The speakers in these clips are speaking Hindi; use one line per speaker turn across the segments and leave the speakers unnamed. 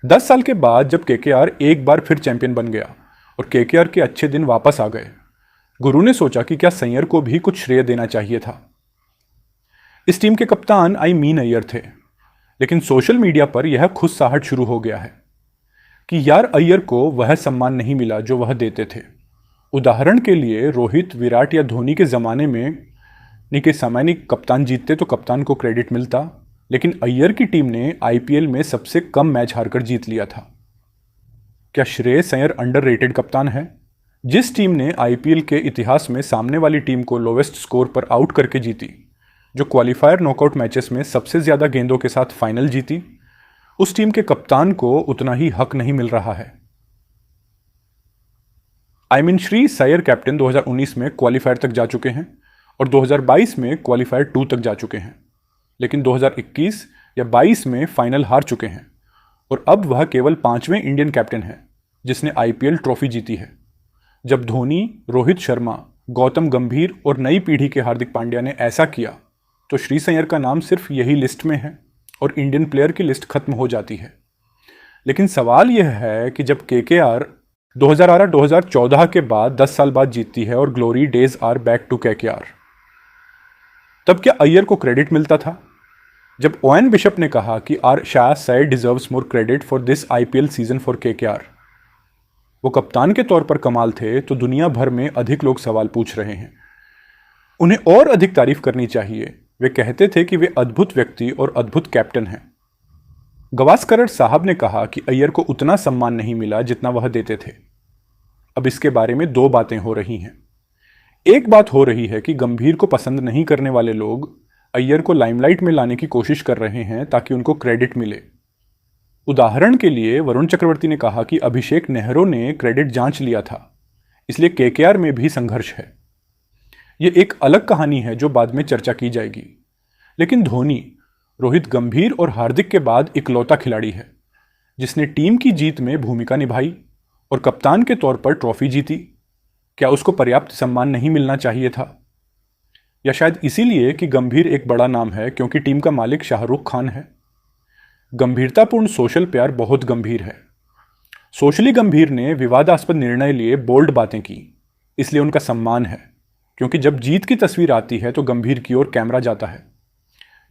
10 साल के बाद जब केकेआर एक बार फिर चैंपियन बन गया और केकेआर के अच्छे दिन वापस आ गए, गुरु ने सोचा कि क्या सैयर को भी कुछ श्रेय देना चाहिए था। इस टीम के कप्तान अय्यर थे, लेकिन सोशल मीडिया पर यह खुदसाहट शुरू हो गया है कि यार अय्यर को वह सम्मान नहीं मिला जो वह देते थे। उदाहरण के लिए रोहित, विराट या धोनी के ज़माने में समय कप्तान जीतते तो कप्तान को क्रेडिट मिलता, लेकिन अय्यर की टीम ने आईपीएल में सबसे कम मैच हारकर जीत लिया था। क्या श्रेयस अय्यर अंडररेटेड कप्तान है? जिस टीम ने आईपीएल के इतिहास में सामने वाली टीम को लोवेस्ट स्कोर पर आउट करके जीती, जो क्वालिफायर नॉकआउट मैचेस में सबसे ज़्यादा गेंदों के साथ फाइनल जीती, उस टीम के कप्तान को उतना ही हक नहीं मिल रहा है। श्रेयस अय्यर कैप्टन 2019 में क्वालिफायर तक जा चुके हैं और 2022 में क्वालिफायर 2 तक जा चुके हैं, लेकिन 2021 या 22 में फाइनल हार चुके हैं और अब वह केवल 5वें इंडियन कैप्टन है जिसने आईपीएल ट्रॉफी जीती है। जब धोनी, रोहित शर्मा, गौतम गंभीर और नई पीढ़ी के हार्दिक पांड्या ने ऐसा किया तो श्रेयस अय्यर का नाम सिर्फ यही लिस्ट में है और इंडियन प्लेयर की लिस्ट खत्म हो जाती है। लेकिन सवाल यह है कि जब केकेआर 2014 के बाद 10 साल बाद जीतती है और glory days are back to KKR, तब क्या अय्यर को क्रेडिट मिलता था? जब ओएन बिशप ने कहा कि आर शाह सैयद deserves more credit for this IPL season for KKR, वो कप्तान के तौर पर कमाल थे, तो दुनिया भर में अधिक लोग सवाल पूछ रहे हैं। उन्हें और अधिक तारीफ करनी चाहिए। वे कहते थे कि वे अद्भुत व्यक्ति और अद्भुत कैप्टन हैं। गवास्कर साहब ने कहा कि अय्यर को उतना सम्मान नहीं मिला जितना वह देते थे। अब इसके बारे में दो बातें हो रही हैं। एक बात हो रही है कि गंभीर को पसंद नहीं करने वाले लोग अय्यर को लाइमलाइट में लाने की कोशिश कर रहे हैं ताकि उनको क्रेडिट मिले। उदाहरण के लिए वरुण चक्रवर्ती ने कहा कि अभिषेक नेहरू ने क्रेडिट जांच लिया था, इसलिए केकेआर में भी संघर्ष है। यह एक अलग कहानी है जो बाद में चर्चा की जाएगी। लेकिन धोनी, रोहित, गंभीर और हार्दिक के बाद इकलौता खिलाड़ी है जिसने टीम की जीत में भूमिका निभाई और कप्तान के तौर पर ट्रॉफी जीती। क्या उसको पर्याप्त सम्मान नहीं मिलना चाहिए था? या शायद इसीलिए कि गंभीर एक बड़ा नाम है क्योंकि टीम का मालिक शाहरुख खान है। गंभीरतापूर्ण सोशल प्यार बहुत गंभीर है। सोशली गंभीर ने विवादास्पद निर्णय लिए, बोल्ड बातें की, इसलिए उनका सम्मान है, क्योंकि जब जीत की तस्वीर आती है तो गंभीर की ओर कैमरा जाता है।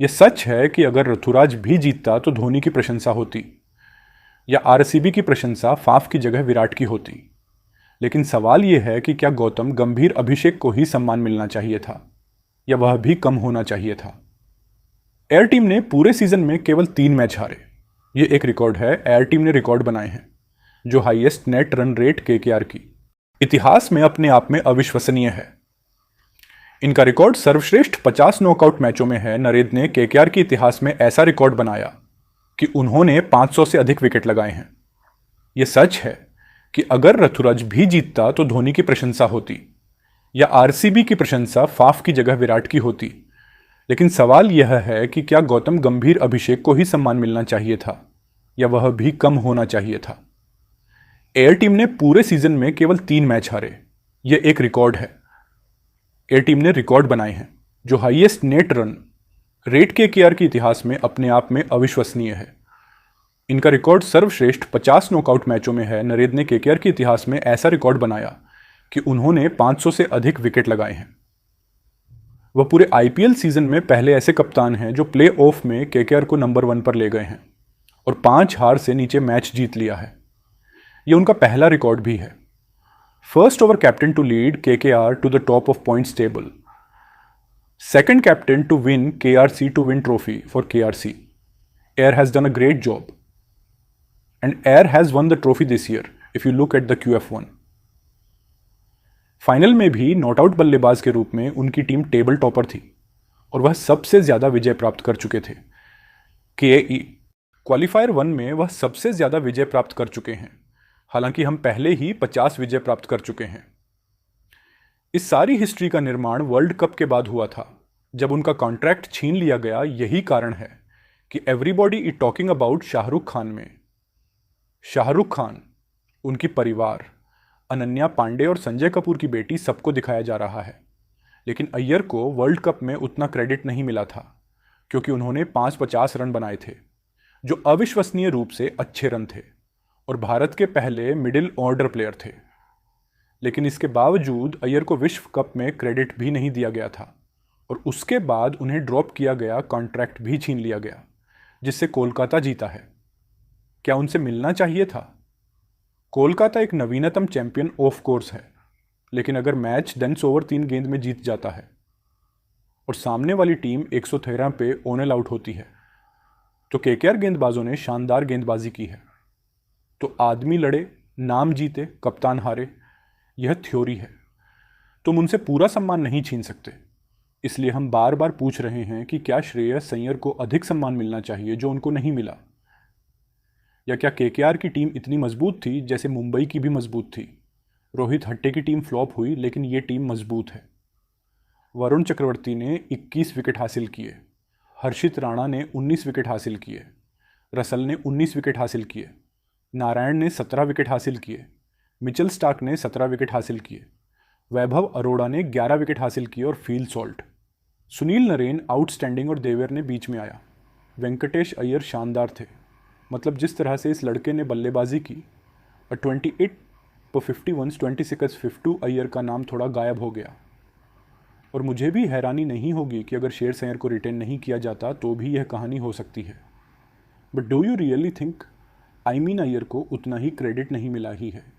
यह सच है कि अगर ऋतुराज भी जीतता तो धोनी की प्रशंसा होती या आरसीबी की प्रशंसा फाफ की जगह विराट की होती। लेकिन सवाल यह है कि क्या गौतम गंभीर, अभिषेक को ही सम्मान मिलना चाहिए था या वह भी कम होना चाहिए था? एयर टीम ने पूरे सीजन में केवल 3 मैच हारे। यह एक रिकॉर्ड है। एयर टीम ने रिकॉर्ड बनाए हैं, जो highest net run rate KKR की इतिहास में अपने आप में अविश्वसनीय है। इनका रिकॉर्ड सर्वश्रेष्ठ 50 नॉकआउट मैचों में है। नरेद ने केकेआर के इतिहास में ऐसा रिकॉर्ड बनाया कि उन्होंने 500 से अधिक विकेट लगाए हैं। यह सच है कि अगर ऋतुराज भी जीतता तो धोनी की प्रशंसा होती या आरसीबी की प्रशंसा फाफ की जगह विराट की होती। लेकिन सवाल यह है कि क्या गौतम गंभीर, अभिषेक को ही सम्मान मिलना चाहिए था या वह भी कम होना चाहिए था? एयर टीम ने पूरे सीजन में केवल 3 मैच हारे। यह एक रिकॉर्ड है। एयर टीम ने रिकॉर्ड बनाए हैं, जो highest net run rate KKR के इतिहास में अपने आप में अविश्वसनीय है। इनका रिकॉर्ड सर्वश्रेष्ठ 50 नॉकआउट मैचों में है। नरेद ने केकेआर के इतिहास में ऐसा रिकॉर्ड बनाया कि उन्होंने 500 से अधिक विकेट लगाए हैं। वह पूरे आईपीएल सीजन में पहले ऐसे कप्तान हैं जो प्ले ऑफ में केकेआर को नंबर 1 पर ले गए हैं और 5 हार से नीचे मैच जीत लिया है। यह उनका पहला रिकॉर्ड भी है। First ever captain to lead KKR to the top of points table. Second captain to win KKR to win trophy for KKR. Air has done a great job and Air has won the trophy this year if you look at the QF1. Final में भी नॉट आउट बल्लेबाज के रूप में उनकी टीम टेबल टॉपर थी और वह सबसे ज्यादा विजय प्राप्त कर चुके थे। केई क्वालिफायर 1 में वह सबसे ज्यादा विजय प्राप्त कर चुके हैं, हालांकि हम पहले ही 50 विजय प्राप्त कर चुके हैं। इस सारी हिस्ट्री का निर्माण वर्ल्ड कप के बाद हुआ था, जब उनका कॉन्ट्रैक्ट छीन लिया गया। यही कारण है कि everybody is talking about Shahrukh Khan में शाहरुख खान, उनकी परिवार, अनन्या पांडे और संजय कपूर की बेटी सबको दिखाया जा रहा है। लेकिन अय्यर को वर्ल्ड कप में उतना क्रेडिट नहीं मिला था क्योंकि उन्होंने 550 रन बनाए थे, जो अविश्वसनीय रूप से अच्छे रन थे और भारत के पहले मिडिल ऑर्डर प्लेयर थे। लेकिन इसके बावजूद अय्यर को विश्व कप में क्रेडिट भी नहीं दिया गया था और उसके बाद उन्हें ड्रॉप किया गया, कॉन्ट्रैक्ट भी छीन लिया गया, जिससे कोलकाता जीता है। क्या उनसे मिलना चाहिए था? कोलकाता एक नवीनतम चैंपियन ऑफ कोर्स है, लेकिन अगर मैच 10 ओवर 3 गेंद में जीत जाता है और सामने वाली टीम 113 पे ऑल आउट होती है, तो केकेआर गेंदबाजों ने शानदार गेंदबाजी की है। तो आदमी लड़े, नाम जीते, कप्तान हारे, यह थ्योरी है। तुम उनसे पूरा सम्मान नहीं छीन सकते। इसलिए हम बार बार पूछ रहे हैं कि क्या श्रेयस अय्यर को अधिक सम्मान मिलना चाहिए जो उनको नहीं मिला, या क्या केकेआर की टीम इतनी मजबूत थी जैसे मुंबई की भी मजबूत थी। रोहित हट्टे की टीम फ्लॉप हुई, लेकिन ये टीम मजबूत है। वरुण चक्रवर्ती ने 21 विकेट हासिल किए, हर्षित राणा ने 19 विकेट हासिल किए, रसल ने 19 विकेट हासिल किए, नारायण ने 17 विकेट हासिल किए, मिचेल स्टार्क ने 17 विकेट हासिल किए, वैभव अरोड़ा ने 11 विकेट हासिल किए और Phil Salt. Sunil Narine outstanding और देवेर ने बीच में आया। वेंकटेश अय्यर शानदार थे। मतलब जिस तरह से इस लड़के ने बल्लेबाजी की, 28 पर 51, 26 52, अय्यर का नाम थोड़ा गायब हो गया। और मुझे भी हैरानी नहीं होगी कि अगर श्रेयस अय्यर को रिटेन नहीं किया जाता तो भी यह कहानी हो सकती है। But do you really think Iyer को उतना ही क्रेडिट नहीं मिला ही है?